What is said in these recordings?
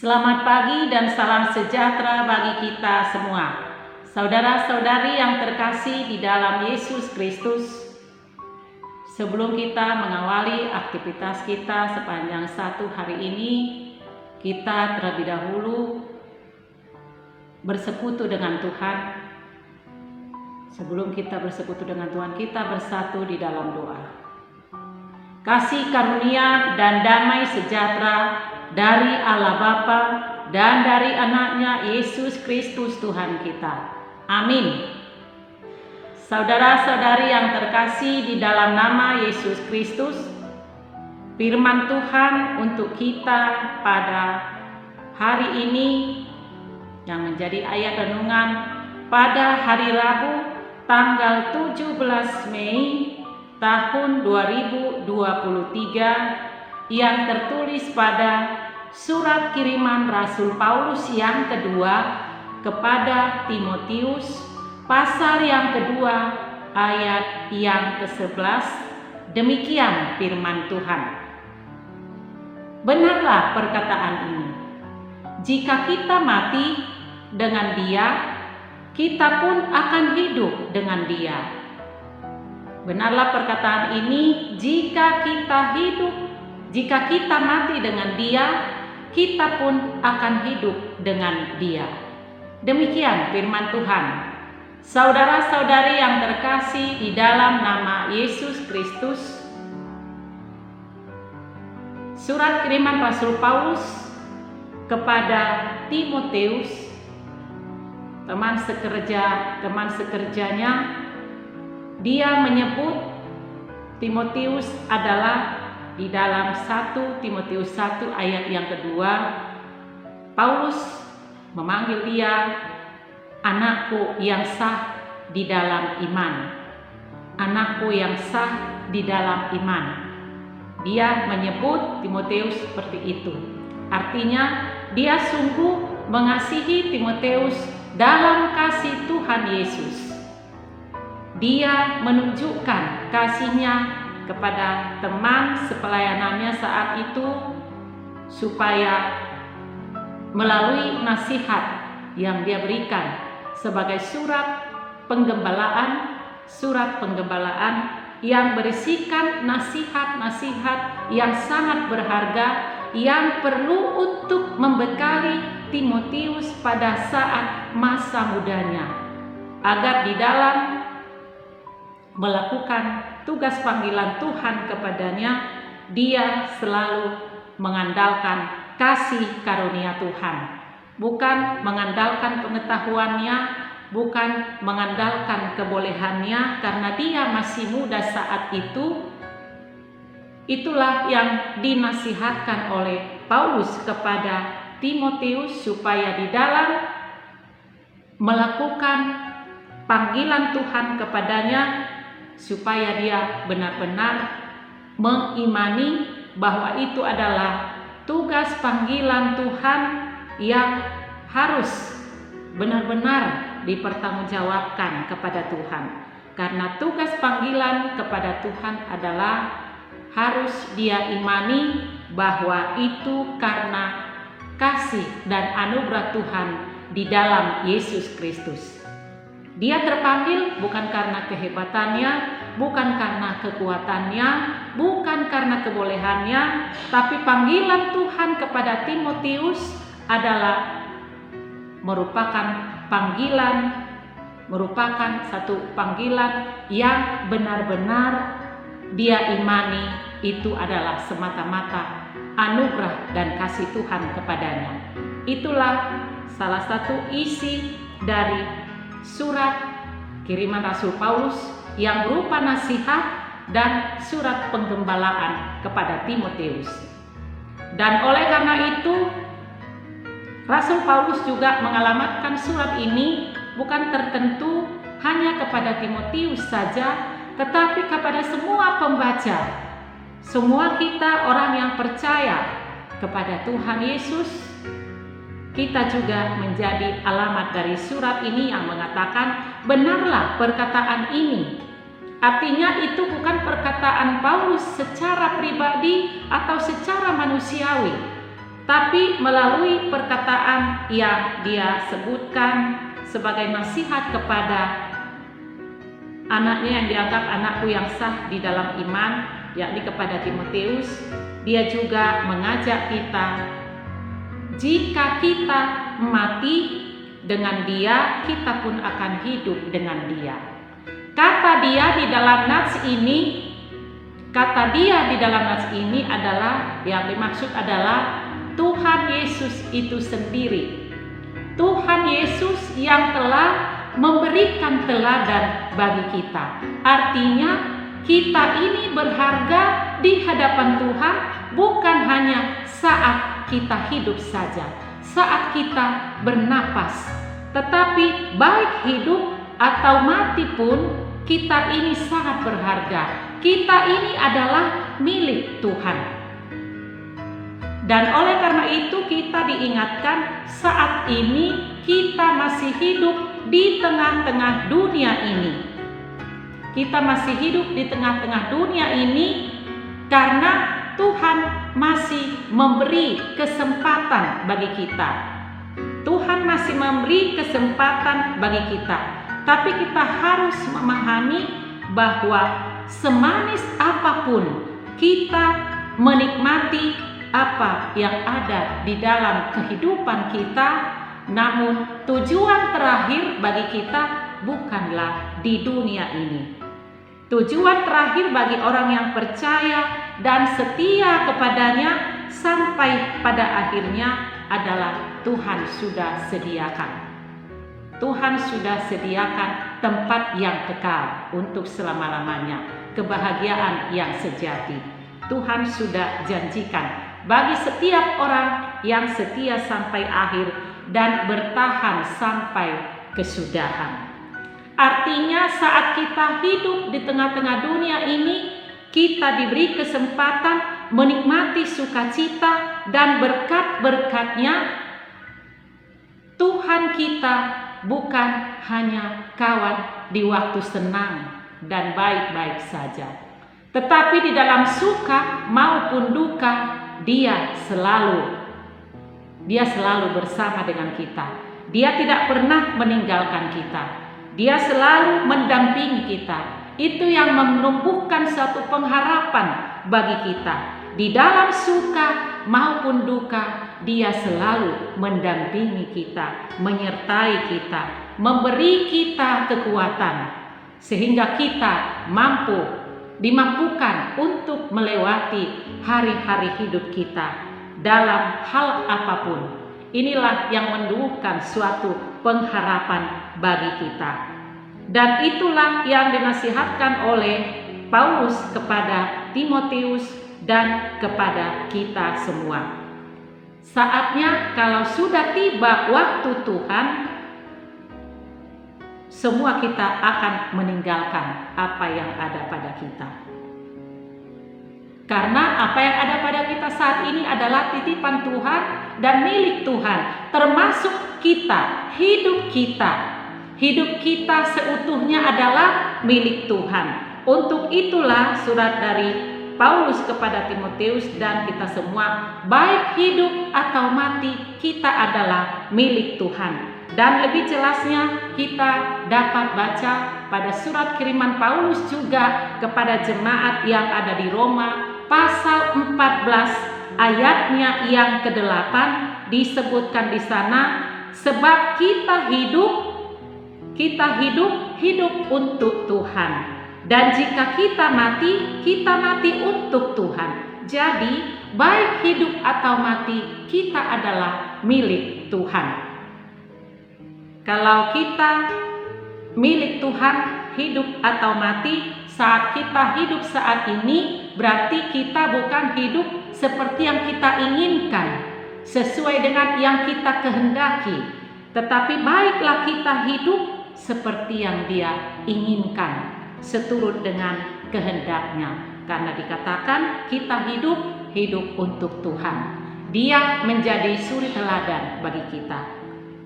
Selamat pagi dan salam sejahtera bagi kita semua. Saudara-saudari yang terkasih di dalam Yesus Kristus, sebelum kita mengawali aktivitas kita sepanjang satu hari ini, kita terlebih dahulu bersekutu dengan Tuhan. Sebelum kita bersekutu dengan Tuhan, kita bersatu di dalam doa. Kasih karunia dan damai sejahtera dari Allah Bapa dan dari anaknya Yesus Kristus Tuhan kita. Amin. Saudara-saudari yang terkasih di dalam nama Yesus Kristus, firman Tuhan untuk kita pada hari ini yang menjadi ayat renungan pada hari Rabu tanggal 17 Mei tahun 2023 yang tertulis pada surat kiriman Rasul Paulus yang kedua kepada Timotius, pasal yang kedua ayat yang ke-11. Demikian firman Tuhan. Benarlah perkataan ini, jika kita mati dengan Dia, kita pun akan hidup dengan Dia. Benarlah perkataan ini, jika kita mati dengan Dia, kita pun akan hidup dengan Dia. Demikian firman Tuhan. Saudara-saudari yang terkasih di dalam nama Yesus Kristus, surat kiriman Rasul Paulus kepada Timotius, teman sekerjanya, dia menyebut Timotius adalah di dalam 1 Timotius 1 ayat yang kedua, Paulus memanggil dia anakku yang sah di dalam iman. Anakku yang sah di dalam iman. Dia menyebut Timotius seperti itu. Artinya dia sungguh mengasihi Timotius dalam kasih Tuhan Yesus. Dia menunjukkan kasihnya kepada teman sepelayanannya saat itu supaya melalui nasihat yang dia berikan sebagai surat penggembalaan yang berisikan nasihat-nasihat yang sangat berharga yang perlu untuk membekali Timotius pada saat masa mudanya, agar di dalam melakukan tugas panggilan Tuhan kepadanya, dia selalu mengandalkan kasih karunia Tuhan, bukan mengandalkan pengetahuannya, bukan mengandalkan kebolehannya karena dia masih muda saat itu. Itulah yang dinasihatkan oleh Paulus kepada Timotius supaya di dalam melakukan panggilan Tuhan kepadanya, supaya dia benar-benar mengimani bahwa itu adalah tugas panggilan Tuhan yang harus benar-benar dipertanggungjawabkan kepada Tuhan. Karena tugas panggilan kepada Tuhan adalah harus dia imani bahwa itu karena kasih dan anugerah Tuhan di dalam Yesus Kristus. Dia terpanggil bukan karena kehebatannya, bukan karena kekuatannya, bukan karena kebolehannya, tapi panggilan Tuhan kepada Timotius adalah merupakan satu panggilan yang benar-benar dia imani itu adalah semata-mata anugerah dan kasih Tuhan kepadanya. Itulah salah satu isi dari surat kiriman Rasul Paulus yang berupa nasihat dan surat penggembalaan kepada Timotius. Dan oleh karena itu, Rasul Paulus juga mengalamatkan surat ini bukan tertentu hanya kepada Timotius saja, tetapi kepada semua pembaca, semua kita orang yang percaya kepada Tuhan Yesus. Kita juga menjadi alamat dari surat ini yang mengatakan benarlah perkataan ini. Artinya itu bukan perkataan Paulus secara pribadi atau secara manusiawi, tapi melalui perkataan yang dia sebutkan sebagai nasihat kepada anaknya yang dianggap anakku yang sah di dalam iman, yakni kepada Timotius. Dia juga mengajak kita, jika kita mati dengan dia, kita pun akan hidup dengan dia. Kata dia di dalam nats ini adalah, yang dimaksud adalah Tuhan Yesus itu sendiri. Tuhan Yesus yang telah memberikan teladan bagi kita. Artinya kita ini berharga di hadapan Tuhan bukan hanya saat kita hidup saja, saat kita bernapas, tetapi baik hidup atau mati pun kita ini sangat berharga. Kita ini adalah milik Tuhan. Dan oleh karena itu kita diingatkan saat ini kita masih hidup di tengah-tengah dunia ini. Kita masih hidup di tengah-tengah dunia ini karena Tuhan masih memberi kesempatan bagi kita. Tuhan masih memberi kesempatan bagi kita. Tapi kita harus memahami bahwa semanis apapun kita menikmati apa yang ada di dalam kehidupan kita, namun tujuan terakhir bagi kita bukanlah di dunia ini. Tujuan terakhir bagi orang yang percaya dan setia kepadanya sampai pada akhirnya adalah Tuhan sudah sediakan. Tuhan sudah sediakan tempat yang kekal untuk selama-lamanya, kebahagiaan yang sejati. Tuhan sudah janjikan bagi setiap orang yang setia sampai akhir dan bertahan sampai kesudahan. Artinya saat kita hidup di tengah-tengah dunia ini, kita diberi kesempatan menikmati sukacita dan berkat-berkat-Nya. Tuhan kita bukan hanya kawan di waktu senang dan baik-baik saja, tetapi di dalam suka maupun duka Dia selalu bersama dengan kita. Dia tidak pernah meninggalkan kita. Dia selalu mendampingi kita. Itu yang menumbuhkan satu pengharapan bagi kita. Di dalam suka maupun duka, Dia selalu mendampingi kita, menyertai kita, memberi kita kekuatan sehingga kita dimampukan untuk melewati hari-hari hidup kita dalam hal apapun. Inilah yang menumbuhkan suatu pengharapan bagi kita. Dan itulah yang dinasihatkan oleh Paulus kepada Timotius dan kepada kita semua. Saatnya kalau sudah tiba waktu Tuhan, semua kita akan meninggalkan apa yang ada pada kita. Karena apa yang ada pada kita saat ini adalah titipan Tuhan dan milik Tuhan, termasuk kita, hidup kita. Hidup kita seutuhnya adalah milik Tuhan. Untuk itulah surat dari Paulus kepada Timotius dan kita semua, baik hidup atau mati, kita adalah milik Tuhan. Dan lebih jelasnya kita dapat baca pada surat kiriman Paulus juga kepada jemaat yang ada di Roma, pasal 14 ayatnya yang ke-8 disebutkan di sana, sebab kita hidup untuk Tuhan, dan jika kita mati untuk Tuhan. Jadi baik hidup atau mati, kita adalah milik Tuhan. Kalau kita milik Tuhan, hidup atau mati, saat kita hidup saat ini, berarti kita bukan hidup seperti yang kita inginkan, sesuai dengan yang kita kehendaki, tetapi baiklah kita hidup seperti yang Dia inginkan, seturut dengan kehendaknya. Karena dikatakan kita hidup untuk Tuhan. Dia menjadi suri teladan bagi kita.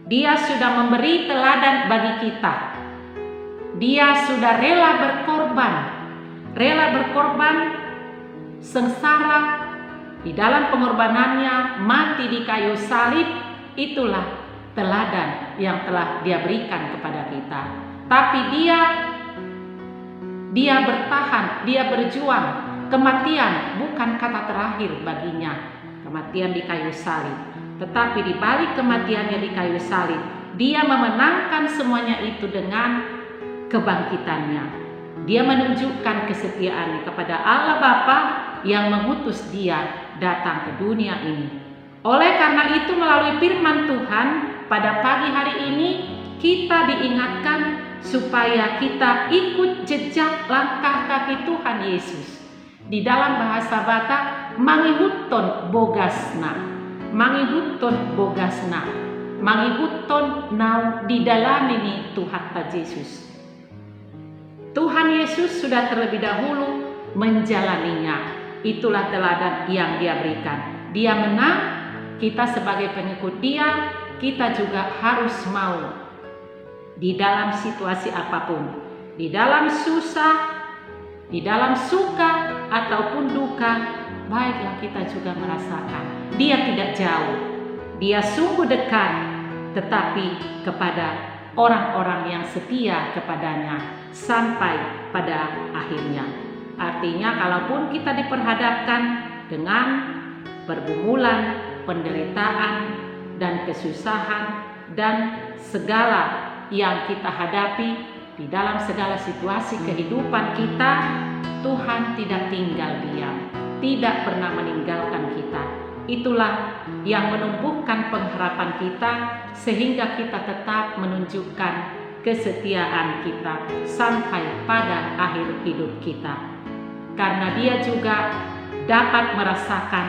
Dia sudah memberi teladan bagi kita. Dia sudah rela berkorban sengsara, di dalam pengorbanannya mati di kayu salib, itulah teladan yang telah Dia berikan kepada kita. Tapi dia bertahan, dia berjuang. Kematian bukan kata terakhir baginya, kematian di kayu salib. Tetapi di balik kematiannya di kayu salib, Dia memenangkan semuanya itu dengan kebangkitannya. Dia menunjukkan kesetiaan kepada Allah Bapa yang mengutus Dia datang ke dunia ini. Oleh karena itu, melalui firman Tuhan pada pagi hari ini kita diingatkan supaya kita ikut jejak langkah kaki Tuhan Yesus. Di dalam bahasa Batak, mangihuton bogasna, mangihuton nau di dalam ini Tuhan Yesus. Tuhan Yesus sudah terlebih dahulu menjalaninya. Itulah teladan yang Dia berikan. Dia menang, kita sebagai pengikut Dia, kita juga harus mau di dalam situasi apapun, di dalam susah, di dalam suka ataupun duka, baiklah kita juga merasakan Dia tidak jauh, Dia sungguh dekat, tetapi kepada orang-orang yang setia kepadanya sampai pada akhirnya. Artinya, kalaupun kita diperhadapkan dengan pergumulan, penderitaan, dan kesusahan, dan segala yang kita hadapi di dalam segala situasi kehidupan kita, Tuhan tidak tinggal diam, tidak pernah meninggalkan kita. Itulah yang menumbuhkan pengharapan kita sehingga kita tetap menunjukkan kesetiaan kita sampai pada akhir hidup kita. Karena Dia juga dapat merasakan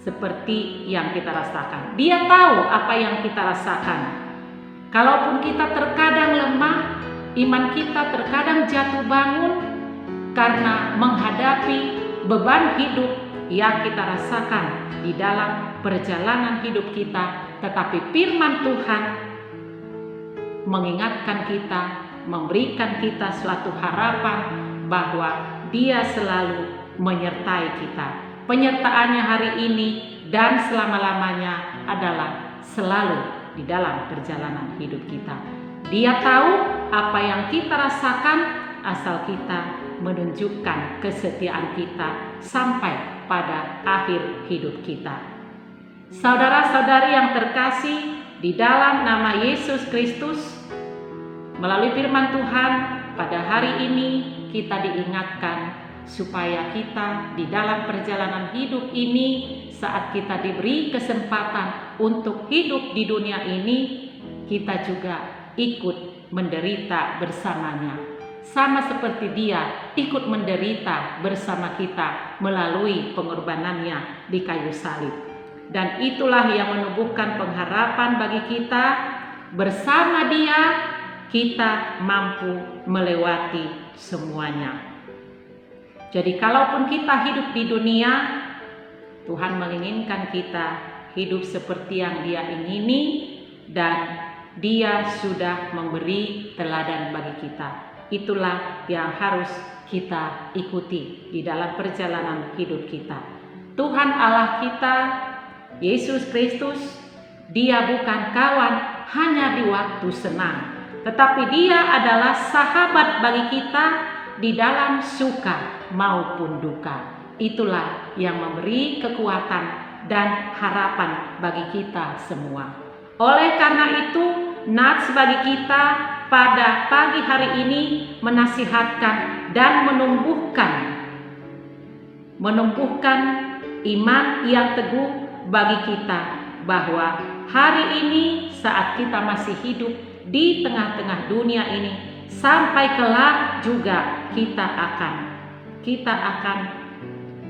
seperti yang kita rasakan. Dia tahu apa yang kita rasakan. Kalaupun kita terkadang lemah, iman kita terkadang jatuh bangun karena menghadapi beban hidup yang kita rasakan di dalam perjalanan hidup kita, tetapi firman Tuhan mengingatkan kita, memberikan kita suatu harapan bahwa Dia selalu menyertai kita. Penyertaannya hari ini dan selama-lamanya adalah selalu di dalam perjalanan hidup kita. Dia tahu apa yang kita rasakan asal kita menunjukkan kesetiaan kita sampai pada akhir hidup kita. Saudara-saudari yang terkasih, di dalam nama Yesus Kristus, melalui firman Tuhan pada hari ini kita diingatkan supaya kita di dalam perjalanan hidup ini, saat kita diberi kesempatan untuk hidup di dunia ini, kita juga ikut menderita bersamanya. Sama seperti Dia ikut menderita bersama kita melalui pengorbanannya di kayu salib. Dan itulah yang menumbuhkan pengharapan bagi kita. Bersama Dia kita mampu melewati semuanya. Jadi kalaupun kita hidup di dunia, Tuhan menginginkan kita hidup seperti yang Dia ingini, dan Dia sudah memberi teladan bagi kita. Itulah yang harus kita ikuti di dalam perjalanan hidup kita. Tuhan Allah kita, Yesus Kristus, Dia bukan kawan hanya di waktu senang, tetapi Dia adalah sahabat bagi kita di dalam suka maupun duka. Itulah yang memberi kekuatan dan harapan bagi kita semua. Oleh karena itu, nats bagi kita pada pagi hari ini menasihatkan dan menumbuhkan iman yang teguh bagi kita bahwa hari ini saat kita masih hidup di tengah-tengah dunia ini, sampai kelak juga kita akan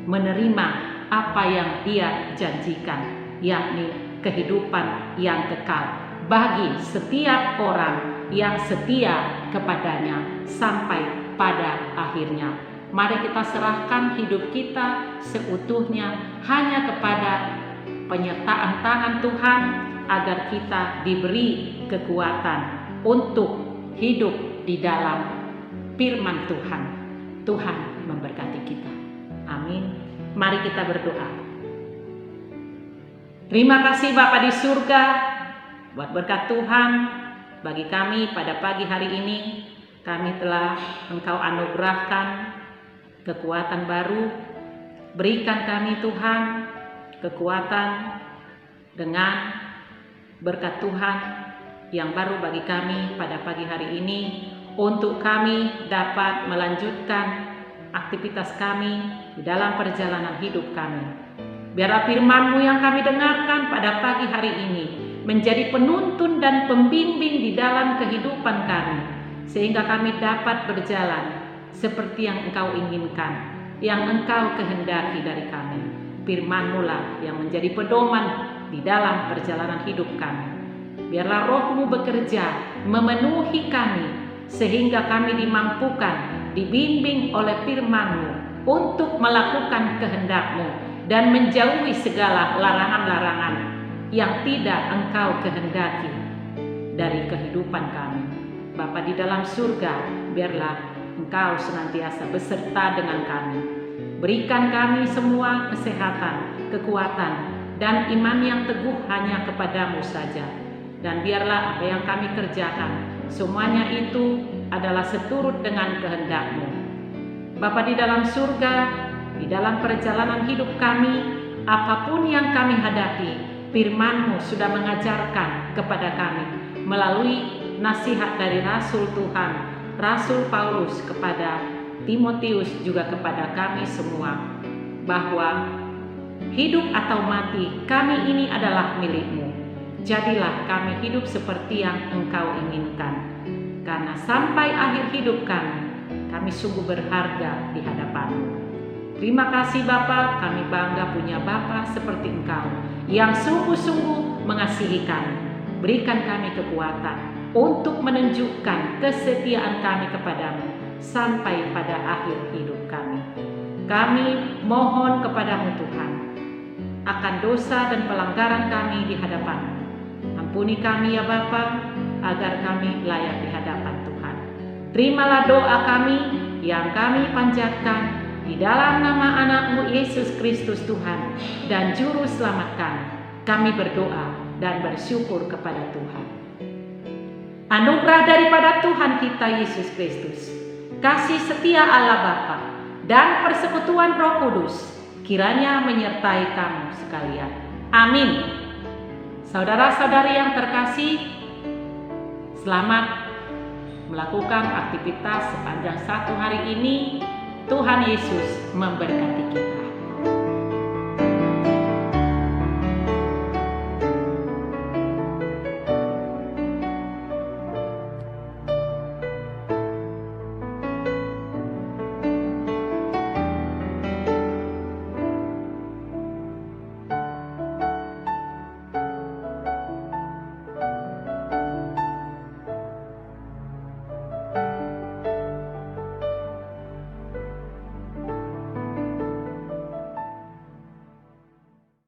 menerima apa yang Dia janjikan, yakni kehidupan yang kekal bagi setiap orang yang setia kepadanya sampai pada akhirnya. Mari kita serahkan hidup kita seutuhnya hanya kepada penyertaan tangan Tuhan, agar kita diberi kekuatan untuk hidup di dalam firman Tuhan. Tuhan memberkati kita. Amin. Mari kita berdoa. Terima kasih Bapa di surga buat berkat Tuhan bagi kami pada pagi hari ini. Kami telah Engkau anugerahkan kekuatan baru. Berikan kami Tuhan kekuatan dengan berkat Tuhan yang baru bagi kami pada pagi hari ini, untuk kami dapat melanjutkan aktivitas kami di dalam perjalanan hidup kami. Biarlah firman-Mu yang kami dengarkan pada pagi hari ini menjadi penuntun dan pembimbing di dalam kehidupan kami, sehingga kami dapat berjalan seperti yang Engkau inginkan, yang Engkau kehendaki dari kami. Firman-Mu lah yang menjadi pedoman di dalam perjalanan hidup kami. Biarlah Roh-Mu bekerja memenuhi kami, sehingga kami dimampukan, dibimbing oleh firman-Mu untuk melakukan kehendak-Mu dan menjauhi segala larangan-larangan yang tidak Engkau kehendaki dari kehidupan kami. Bapa di dalam surga, biarlah Engkau senantiasa beserta dengan kami. Berikan kami semua kesehatan, kekuatan, dan iman yang teguh hanya kepadamu saja. Dan biarlah apa yang kami kerjakan, semuanya itu adalah seturut dengan kehendak-Mu. Bapa di dalam surga, di dalam perjalanan hidup kami, apapun yang kami hadapi, firman-Mu sudah mengajarkan kepada kami melalui nasihat dari Rasul Tuhan, Rasul Paulus kepada Timotius, juga kepada kami semua, bahwa hidup atau mati kami ini adalah milik-Mu. Jadilah kami hidup seperti yang Engkau inginkan, karena sampai akhir hidup kami sungguh berharga di hadapan-Mu. Terima kasih Bapa, kami bangga punya Bapa seperti Engkau yang sungguh-sungguh mengasihi kami. Berikan kami kekuatan untuk menunjukkan kesetiaan kami kepadamu sampai pada akhir hidup kami. Kami mohon kepadamu Tuhan akan dosa dan pelanggaran kami di hadapan-Mu. Ampuni kami ya Bapa, agar kami layak di hadapan Tuhan. Terimalah doa kami yang kami panjatkan di dalam nama anak-Mu Yesus Kristus Tuhan dan Juru Selamat kami berdoa dan bersyukur kepada Tuhan. Anugerah daripada Tuhan kita Yesus Kristus, kasih setia Allah Bapa, dan persekutuan Roh Kudus kiranya menyertai kamu sekalian. Amin. Saudara-saudari yang terkasih, selamat melakukan aktivitas sepanjang satu hari ini. Tuhan Yesus memberkati kita.